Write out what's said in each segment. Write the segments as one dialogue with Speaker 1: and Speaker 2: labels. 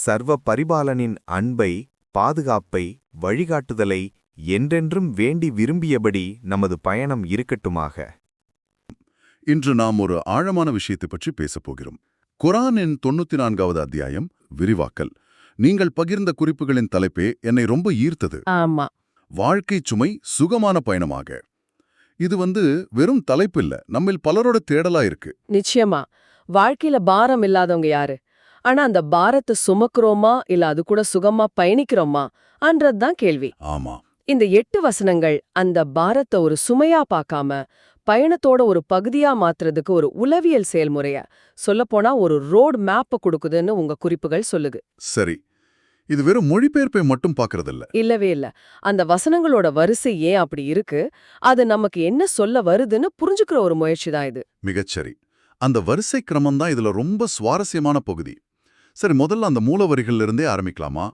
Speaker 1: சர்வ பரிபாலனின் அன்பை, பாதுகாப்பை, வழிகாட்டுதலை என்றென்றும் வேண்டி விரும்பியபடி நமது பயணம் இருக்கட்டுமாக.
Speaker 2: இன்று நாம் ஒரு ஆழமான விஷயத்தை பற்றி பேசப் போகிறோம். குர்ஆனின் 94வது அத்தியாயம் விரிவாக்கல். நீங்கள் பகிர்ந்த குறிப்புகளின் தலைப்பே என்னை ரொம்ப ஈர்த்தது.
Speaker 3: ஆமா,
Speaker 2: வாழ்க்கை சுமை சுகமான பயணமாக. இது வெறும் தலைப்பு இல்ல, நம்மில் பலரோட தேடலா இருக்கு.
Speaker 3: நிச்சயமா. வாழ்க்கையில பாரம் இல்லாதவங்க யாரு? ஆனா அந்த பாரத்தை சுமக்குறோமா இல்ல அது கூட சுகமா பயணிக்கிறோமா அன்றதுதான் கேள்வி.
Speaker 2: ஆமா,
Speaker 3: இந்த 8 வசனங்கள் அந்த பாரத்தை ஒரு சுமையா பார்க்காம பயணத்தோட ஒரு பகுதியா மாத்துறதுக்கு ஒரு உளவியல் செயல்முறைய, சொல்லப்போனா ஒரு ரோட் மேப்ப கொடுக்குதுன்னு உங்க குறிப்புகள் சொல்லுது.
Speaker 2: சரி. இது வெறும் மொழிபெயர்ப்பை மட்டும் பார்க்கறதில்ல.
Speaker 3: இல்லவே இல்ல. அந்த வசனங்களோட வரிசை ஏன் அப்படி இருக்கு, அது நமக்கு என்ன சொல்ல வருதுன்னு புரிஞ்சுக்கிற ஒரு முயற்சி தான் இது.
Speaker 2: மிகச்சரி. அந்த வரிசை கிரமம் தான் இதுல ரொம்ப சுவாரஸ்யமான பகுதி. சரி, முதல்ல அந்த மூல வரிகள்ல இருந்தே ஆரம்பிக்கலாமா?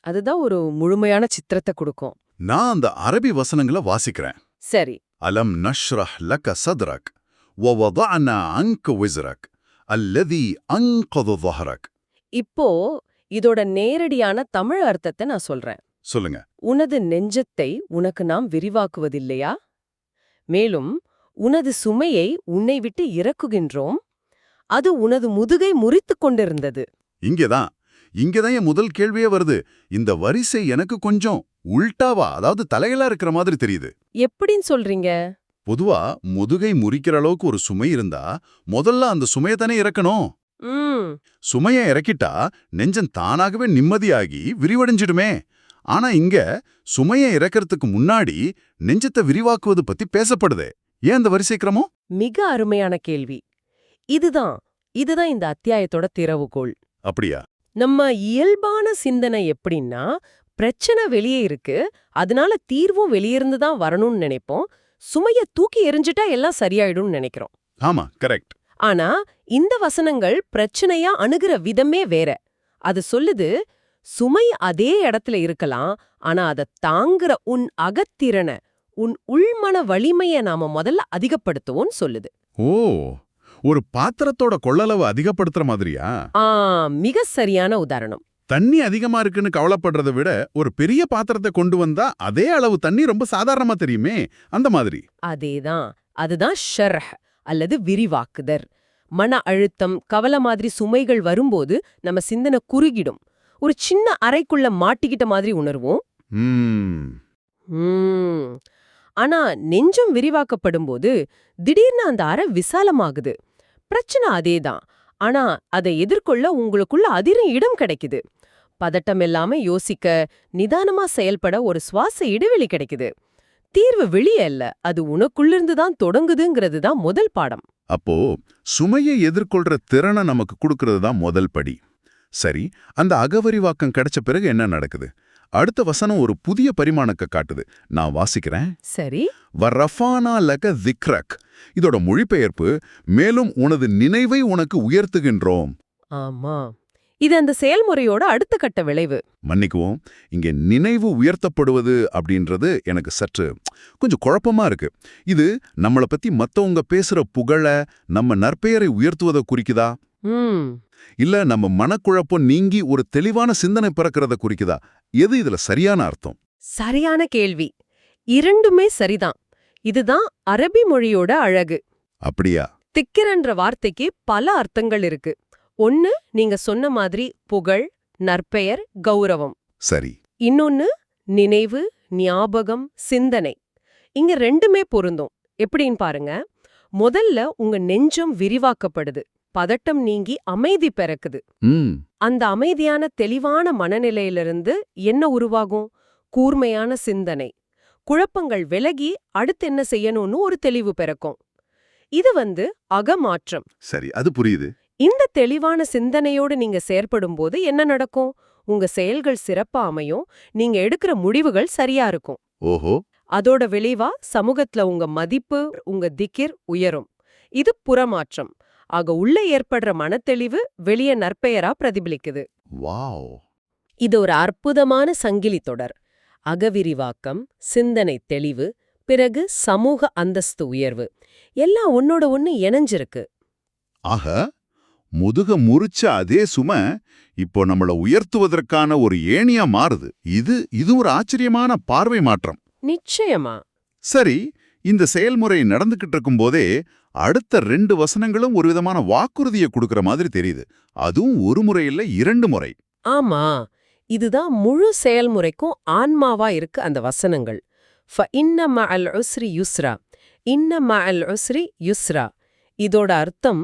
Speaker 3: அதுதான் ஒரு முழுமையான சித்திரத்தை கொடுக்கும்.
Speaker 2: நான் அந்த அரபி வசனங்களை வாசிக்கிறேன்.
Speaker 3: சரி.
Speaker 2: அலம் நஷ்ரஹ் லக சத்ரக் வவதஅனா அன்க விஸ்ரக் அல்லதி அன்கது ظهرك.
Speaker 3: இப்போ இதோட நேரடியான தமிழ் அர்த்தத்தை நான் சொல்றேன்.
Speaker 2: சொல்லுங்க.
Speaker 3: உனது நெஞ்சத்தை உனக்கு நாம் விரிவாக்குவதில்லையா? மேலும் உனது சுமையை உன்னை விட்டு இறக்குகின்றோம். அது உனது முதுகை முறித்துக் கொண்டிருந்தது.
Speaker 2: இங்கதான் என் முதல் கேள்வியே வருது. இந்த வரிசை எனக்கு கொஞ்சம் உல்டாவா, அதாவது தலைகளா இருக்கிற மாதிரி தெரியுது.
Speaker 3: எப்படின்னு சொல்றீங்க?
Speaker 2: பொதுவா முதுகை முறிக்கிற அளவுக்கு ஒரு சுமை இருந்தா முதல்ல அந்த சுமையை தானே இறக்கணும். சுமையை இறக்கிட்டா நெஞ்சம் தானாகவே நிம்மதியாகி விரிவடைஞ்சிடுமே. ஆனா இங்க சுமையை இறக்கிறதுக்கு முன்னாடி நெஞ்சத்தை விரிவாக்குவது பத்தி பேசப்படுதே. ஏன் அந்த வரிசை கிரமம்?
Speaker 3: மிக அருமையான கேள்வி. இதுதான் இந்த அத்தியாயத்தோட திறவுகோள்.
Speaker 2: அப்படியா?
Speaker 3: நம்ம இயல்பான சிந்தனை எப்படின்னா, பிரச்சனை வெளியே இருக்கு, அதனால தீர்வும் வெளியிருந்து தான் வரணும்னு நினைப்போம். சுமைய தூக்கி எறிஞ்சிட்டா எல்லாம் சரியாயிடும்னு நினைக்கிறோம்.
Speaker 2: ஆமா, கரெக்ட்.
Speaker 3: ஆனா இந்த வசனங்கள் பிரச்சனையா அணுகிற விதமே வேற. அது சொல்லுது, சுமை அதே இடத்துல இருக்கலாம், ஆனா அதை தாங்குற உன் அகத்திறனை, உன் உள்மன வலிமைய நாம முதல்ல அதிகப்படுத்துவோம்னு சொல்லுது.
Speaker 2: ஓ, ஒரு பாத்திரத்தோட கொள்ளளவு அதிகப்படுத்துற மாதிரியா?
Speaker 3: மிக சரியான உதாரணம்.
Speaker 2: தண்ணி அதிகமா இருக்குன்னு கவலைப்படுறதை விட ஒரு பெரிய பாத்திரத்தை கொண்டு வந்தா அதே அளவு தண்ணி ரொம்ப சாதாரணமா தெரியுமே, அந்த மாதிரி.
Speaker 3: அதேதான். அதுதான் ஷர்ஹ் அல்லது விரிவாக்குதர். மன அழுத்தம், கவலை மாதிரி சுமைகள் வரும்போது நம்ம சிந்தனை குறுகிடும். ஒரு சின்ன அறைக்குள்ள மாட்டிக்கிட்ட மாதிரி உணர்வோம். ஆனா நெஞ்சம் விரிவாக்கப்படும் போது திடீர்னு அந்த அறை விசாலமாகுது. பிரச்சனை அதேதான், ஆனா அதை எதிர்கொள்ள உங்களுக்குள்ள அதிரும் இடம் கிடைக்குது. பதட்டம் இல்லாம யோசிக்க, நிதானமா செயல்பட ஒரு சுவாச இடைவெளி கிடைக்குது. தீர்வு வெளியே இல்ல, அது உனக்குள்ளிருந்து தான் தொடங்குதுங்கிறது தான் முதல் பாடம்.
Speaker 2: அப்போ சுமையை எதிர்கொள்ற திறனை நமக்கு கொடுக்கறது தான் முதல் படி. சரி, அந்த அகவரிவாக்கம் கிடைச்ச பிறகு என்ன நடக்குது? அடுத்த வசனம் ஒரு புதிய பரிமாணத்தை காட்டுது. நான் வாசிக்கிறேன்.
Speaker 3: சரி.
Speaker 2: வரஃபானா லக திக்ரக். இதோட மொழிபெயர்ப்பு, மேலும் உனது நினைவை உனக்கு உயர்த்துகின்றோம்.
Speaker 3: ஆமா, இது அந்த செயல்முறையோட அடுத்த கட்ட விளைவு.
Speaker 2: மன்னிக்குவோம், இங்க நினைவு உயர்த்தப்படுவது அப்படின்றது எனக்கு சற்று கொஞ்சம் குழப்பமா இருக்கு. இது நம்மளை பத்தி மத்தவங்க பேசுற புகழ, நம்ம நற்பெயரை உயர்த்துவதை குறிக்குதா? இல்ல நம்ம மனக்குழப்பம் நீங்கி ஒரு தெளிவான சிந்தனை பிறக்கிறத குறிக்குதா? எது இதுல சரியான அர்த்தம்?
Speaker 3: சரியான கேள்வி. இரண்டுமே சரிதான். இதுதான் அரபி மொழியோட அழகு.
Speaker 2: அப்படியா?
Speaker 3: திக்கிரன்ற வார்த்தைக்கு பல அர்த்தங்கள் இருக்கு. ஒன்னு நீங்க சொன்ன மாதிரி புகழ், நற்பெயர், கௌரவம்.
Speaker 2: சரி.
Speaker 3: இன்னொன்னு நினைவு, ஞாபகம், சிந்தனை. இங்க ரெண்டுமே பொருந்தும். எப்படின்னு பாருங்க. முதல்ல உங்க நெஞ்சம் விரிவாக்கப்படுது, பதட்டம் நீங்கி அமைதி பிறக்குது. அந்த அமைதியான தெளிவான மனநிலையிலிருந்து என்ன உருவாகும்? கூர்மையான சிந்தனை. குழப்பங்கள் விலகி அடுத்து என்ன செய்யணும்னு ஒரு தெளிவு பிறக்கும். இது அகமாற்றம்.
Speaker 2: சரி, அது புரியுது.
Speaker 3: இந்த தெளிவான சிந்தனையோடு நீங்க செயற்படும் போது என்ன நடக்கும்? உங்க செயல்கள் சிறப்பா அமையும், நீங்க எடுக்கிற முடிவுகள் சரியா இருக்கும்.
Speaker 2: ஓஹோ.
Speaker 3: அதோட விளைவா சமூகத்துல உங்க மதிப்பு, உங்க திக்கிர் உயரும். இது புறமாற்றம். ஆக உள்ள ஏற்படுற மனத்தெளிவு வெளியே நற்பெயரா பிரதிபலிக்குது.
Speaker 2: வாவ்.
Speaker 3: இது ஒரு அற்புதமான சங்கிலி தொடர். அகவிரிவாக்கம், சிந்தனை தெளிவு, பிறகு சமூக அந்தஸ்து உயர்வு, எல்லாம் ஒன்னோட ஒன்னு இணைஞ்சிருக்கு.
Speaker 2: ஆக முதுக முறிச்ச அதே சுமை இப்போ நம்மள உயர்த்துவதற்கான ஒரு ஏணியா மாறுது. இது ஒரு ஆச்சரியமான பார்வை மாற்றம்.
Speaker 3: நிச்சயமா.
Speaker 2: சரி, இந்த செயல்முறை நடந்துகிட்டு இருக்கும்போதே அடுத்த 2 வசனங்களும் ஒரு விதமான வாக்குறுதியை கொடுக்கற மாதிரி தெரியுது. அதுவும் ஒரு முறை இல்ல, 2 முறை.
Speaker 3: ஆமா, இதுதான் முழு செயல்முறைக்கும் ஆன்மாவா இருக்கு அந்த வசனங்கள். فَإِنَّ مَعَ الْعُسْرِ يُسْرًا إِنَّ مَعَ الْعُسْرِ يُسْرًا. இதோட அர்த்தம்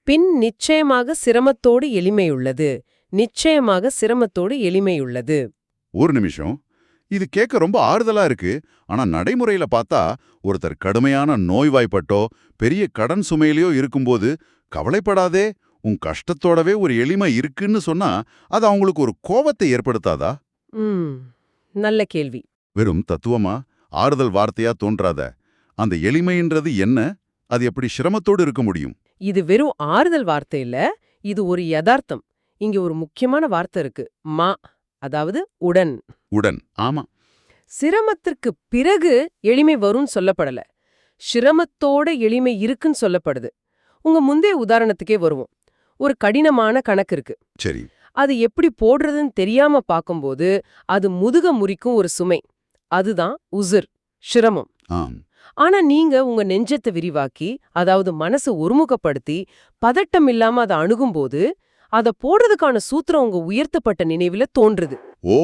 Speaker 3: பின் நிச்சயமாக சிரமத்தோடு எளிமையுள்ளது, நிச்சயமாக சிரமத்தோடு எளிமையுள்ளது.
Speaker 2: ஒரு நிமிஷம், இது கேட்க ரொம்ப ஆறுதலா இருக்கு. ஆனா நடைமுறையில பார்த்தா ஒருத்தர் கடுமையான நோய்வாய்ப்பட்டோ பெரிய கடன் சுமையிலையோ இருக்கும்போது கவலைப்படாதே, உன் கஷ்டத்தோடவே ஒரு எளிமை இருக்குன்னு சொன்னா அது அவங்களுக்கு ஒரு கோபத்தை ஏற்படுத்தாதா?
Speaker 3: நல்ல கேள்வி.
Speaker 2: வெறும் தத்துவமா, ஆறுதல் வார்த்தையா தோன்றாத. அந்த எளிமைன்றது என்ன? அது எப்படி சிரமத்தோடு இருக்க முடியும்?
Speaker 3: இது வெறும் ஆறுதல் வார்த்தை இல்ல, இது ஒரு யதார்த்தம். இங்க ஒரு முக்கியமான வார்த்தை இருக்கு, மா, அதாவது உடன்.
Speaker 2: உடன், ஆமா.
Speaker 3: சிரமத்திற்கு பிறகு எளிமை வரும்னு சொல்லப்படல, சிரமத்தோட எளிமை இருக்குன்னு சொல்லப்படுது. உங்க முந்தைய உதாரணத்துக்கே வருவோம். ஒரு கடினமான கணக்கு இருக்கு.
Speaker 2: சரி.
Speaker 3: அது எப்படி போடுறதுன்னு தெரியாம பார்க்கும்போது அது முதுக முறிக்கும் ஒரு சுமை. அதுதான் உசுர், சிரமம்.
Speaker 2: ஆம்.
Speaker 3: ஆனா நீங்க உங்க நெஞ்சத்தை விரிவாக்கி, அதாவது மனசை ஒருமுகப்படுத்தி பதட்டம் இல்லாம அதை அணுகும்போது அதை போடுறதுக்கான சூத்திரம் உங்க உயர்த்தப்பட்ட நினைவுல தோன்றுது.
Speaker 2: ஓ,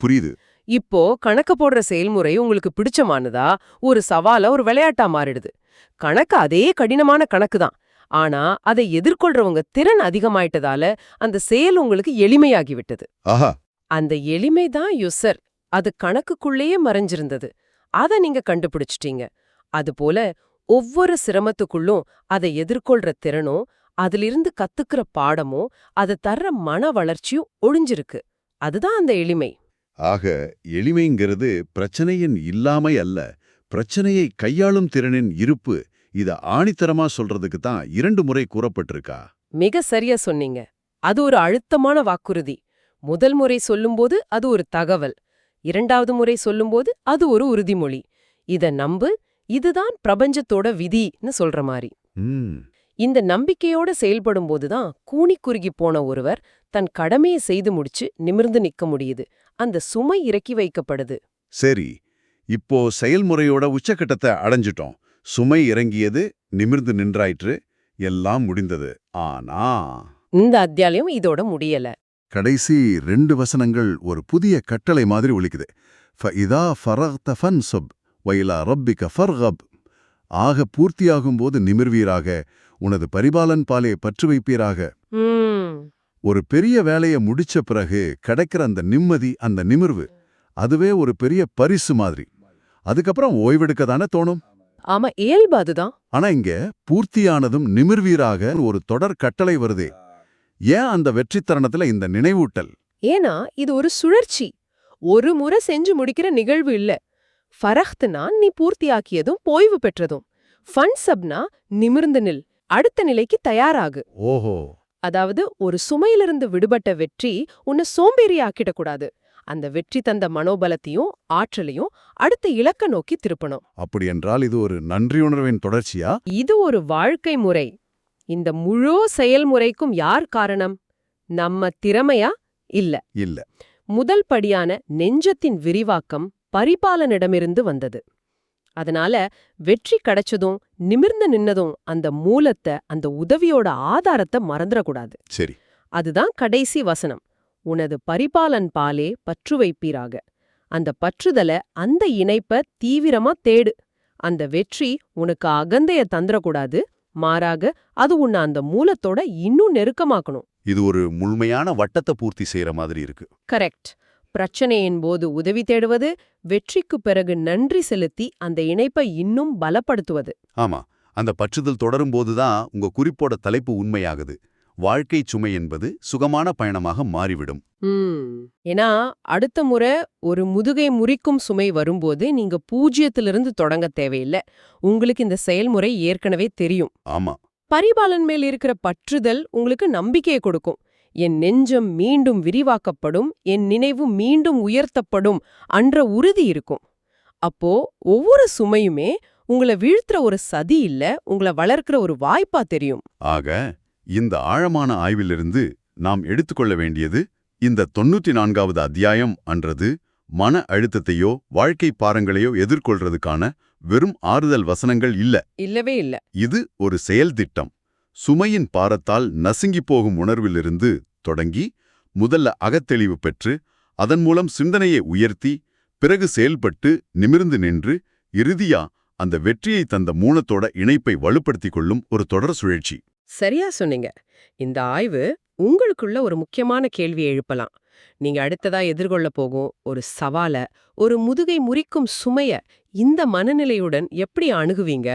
Speaker 2: புரியுது.
Speaker 3: இப்போ கணக்கு போடுற செயல்முறை உங்களுக்கு பிடிச்சமானதா, ஒரு சவாலா, ஒரு விளையாட்டா மாறிடுது. கணக்கு அதே கடினமான கணக்கு தான், ஆனா அதை எதிர்கொள்றவங்க திறன் அதிகமாயிட்டதால அந்த செயல் உங்களுக்கு எளிமையாகி விட்டது.
Speaker 2: ஆஹா.
Speaker 3: அந்த எளிமைதான் யுசர். அது கணக்குக்குள்ளேயே மறைஞ்சிருந்தது. அத நீங்க கண்டுபிடிச்சிட்டீங்க. அதுபோல ஒவ்வொரு சிரமத்துக்குள்ளும் அதை எதிர்கொள்ற திறனும், அதிலிருந்து கத்துக்கிற பாடமும், அது தர்ற மன வளர்ச்சியும் ஒளிஞ்சிருக்கு. அதுதான் அந்த எளிமை.
Speaker 2: ஆக எளிமைங்கிறது பிரச்சனையின் இல்லாமை அல்ல, பிரச்சனையை கையாளும் திறனின் இருப்பு. இத ஆணித்தரமா சொல்றதுக்கு தான் 2 முறை கூறப்பட்டிருக்கா?
Speaker 3: மிக சரியா சொன்னீங்க. அது ஒரு அழுத்தமான வாக்குறுதி. முதல் முறை சொல்லும்போது அது ஒரு தகவல், 2வது முறை சொல்லும்போது அது ஒரு உறுதிமொழி. இத நம்பு, இதுதான் பிரபஞ்சத்தோட விதின்னு சொல்ற மாதிரி. இந்த நம்பிக்கையோட செயல்படும்போதுதான் கூனி குறுகி போன ஒருவர் தன் கடமையை செய்து முடிச்சு நிமிர்ந்து நிக்க முடியுது. அந்த சுமை இறக்கி வைக்கப்படுது.
Speaker 2: சரி, இப்போ செயல்முறையோட உச்சக்கட்டத்தை அடைஞ்சிட்டோம். சுமை இறங்கியது, நிமிர்ந்து நின்றாயிற்று, எல்லாம் முடிந்தது. ஆனா
Speaker 3: இந்த அத்தியாயம் இதோட முடியல.
Speaker 2: கடைசி 2 வசனங்கள் ஒரு புதிய கட்டளை மாதிரி ஒலிக்குது. ஃபஇதா ஃபரக்த ஃபன்ஸப் வயிலா ரப்பிக ஃபர்கப். ஆக பூர்த்தியாகும்போது நிமிர்வீராக, உனது பரிபாலன் பாலே பற்று வைப்பீராக. ஒரு பெரிய வேலையை முடிச்ச பிறகு கிடைக்கிற அந்த நிம்மதி, அந்த நிமிர்வு, அதுவே ஒரு பெரிய பரிசு மாதிரி. அதுக்கப்புறம் ஓய்வெடுக்க தானே தோணும்.
Speaker 3: ஆமா, இயல்பு அதுதான்.
Speaker 2: ஆனா இங்க பூர்த்தியானதும் நிமிர்வீராக ஒரு தொடர் கட்டளை வருதே. ஏன் அந்த வெற்றி தருணத்துல இந்த நினைவூட்டல்?
Speaker 3: ஏன்னா இது ஒரு சுழற்சி, ஒரு முறை செஞ்சு முடிக்கிற நிகழ்வு இல்ல. ஃபரஹ்த்னா நீ பூர்த்தியாக்கியதும் ஓய்வு பெற்றதும், ஃபன்ஸப்னா நிமிர்ந்து நில், அடுத்த நிலைக்கு தயாராகு.
Speaker 2: ஓஹோ.
Speaker 3: அதாவது ஒரு சுமையிலிருந்து விடுபட்ட வெற்றி உன்னை சோம்பேறி ஆக்கிடக்கூடாது. அந்த வெற்றி தந்த மனோபலத்தையும் ஆற்றலையும் அடுத்த இலக்க நோக்கி திருப்பணும்.
Speaker 2: அப்படி என்றால் இது ஒரு நன்றியுணர்வின் தொடர்ச்சியா?
Speaker 3: இது ஒரு வாழ்க்கை முறை. இந்த முழு செயல்முறைக்கும் யார் காரணம்? நம்ம திறமையா? இல்ல.
Speaker 2: இல்ல.
Speaker 3: முதல் படியான நெஞ்சத்தின் விரிவாக்கம் பரிபாலனிடமிருந்து வந்தது. அதனால வெற்றி கிடைச்சதும் நிமிர்ந்து நின்னதும் அந்த மூலத்தை, அந்த உதவியோட ஆதாரத்தை மறந்துடக்கூடாது.
Speaker 2: சரி.
Speaker 3: அதுதான் கடைசி வசனம். உனது பரிபாலன் பாலே பற்று வைப்பீராக. அந்த பற்றுதல, அந்த இணைப்ப தீவிரமா தேடு. அந்த வெற்றி உனக்கு அகந்தைய தந்துடக்கூடாது, மாறாக அது உன்னை அந்த மூலத்தோட இன்னும் நெருக்கமாக்கணும்.
Speaker 2: இது ஒரு முழுமையான வட்டத்தை பூர்த்தி செய்யற மாதிரி இருக்கு.
Speaker 3: கரெக்ட். பிரச்சனையின் போது உதவி தேடுவது, வெற்றிக்கு பிறகு நன்றி செலுத்தி அந்த இணைப்பை இன்னும் பலப்படுத்துவது.
Speaker 2: ஆமா, அந்த பற்றுதல் தொடரும் போதுதான் உங்க குறிப்போட தலைப்பு உண்மையாகுது. வாழ்க்கை சுமை என்பது சுகமான பயணமாக மாறிவிடும்.
Speaker 3: ஏன்னா அடுத்த முறை ஒரு முதுகை முறிக்கும் சுமை வரும்போது நீங்க 0லிருந்து தொடங்க தேவையில்லை. உங்களுக்கு இந்த செயல்முறை ஏற்கனவே தெரியும்.
Speaker 2: ஆமா.
Speaker 3: பரிபாலன் மேல் இருக்கிற பற்றுதல் உங்களுக்கு நம்பிக்கையை கொடுக்கும். என் நெஞ்சம் மீண்டும் விரிவாக்கப்படும், என் நினைவு மீண்டும் உயர்த்தப்படும் அன்ற உறுதி இருக்கும். அப்போ ஒவ்வொரு சுமையுமே உங்களை வீழ்த்துற ஒரு சதி இல்ல, உங்களை வளர்க்கிற ஒரு வாய்ப்பா தெரியும்.
Speaker 2: ஆக இந்த ஆழமான ஆய்விலிருந்து நாம் எடுத்துக்கொள்ள வேண்டியது இந்த 94வது அத்தியாயம் அன்றது மன அழுத்தத்தையோ வாழ்க்கை பாரங்களையோ எதிர்கொள்றதுக்கான வெறும் ஆறுதல் வசனங்கள் இல்ல.
Speaker 3: இல்லவே இல்ல.
Speaker 2: இது ஒரு செயல் திட்டம். சுமையின் பாரத்தால் நசுங்கிப் போகும் உணர்விலிருந்து தொடங்கி முதல்ல அகத்தெளிவு பெற்று அதன் மூலம் சிந்தனையை உயர்த்தி பிறகு செயல்பட்டு நிமிர்ந்து நின்று இறுதியா அந்த வெற்றியை தந்த மூலத்தோட இணைப்பை வலுப்படுத்திக் கொள்ளும் ஒரு தொடர் சுழற்சி.
Speaker 3: சரியா சொன்னீங்க. இந்த ஆய்வு உங்களுக்குள்ள ஒரு முக்கியமான கேள்வியை எழுப்பலாம். நீங்க அடுத்ததா எதிர்கொள்ள போகும் ஒரு சவால, ஒரு முதுகை முறிக்கும் சுமைய இந்த மனநிலையுடன் எப்படி அணுகுவீங்க?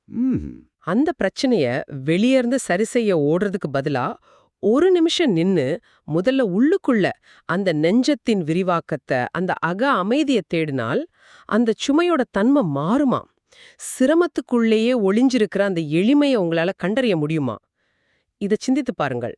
Speaker 2: ம்,
Speaker 3: அந்த பிரச்சனைய வெளியேர்ந்து சரி செய்ய ஓடுறதுக்கு பதிலா ஒரு நிமிஷம் நின்னு முதல்ல உள்ளுக்குள்ள அந்த நெஞ்சத்தின் விரிவாக்கத்தை, அந்த அக அமைதியை தேடினால் அந்த சுமையோட தன்மை மாறுமா? சிரமத்துக்குள்ளேயே ஒளிஞ்சிருக்கிற அந்த எளிமையை உங்களால கண்டறிய முடியுமா? இத சிந்தித்து பாருங்கள்.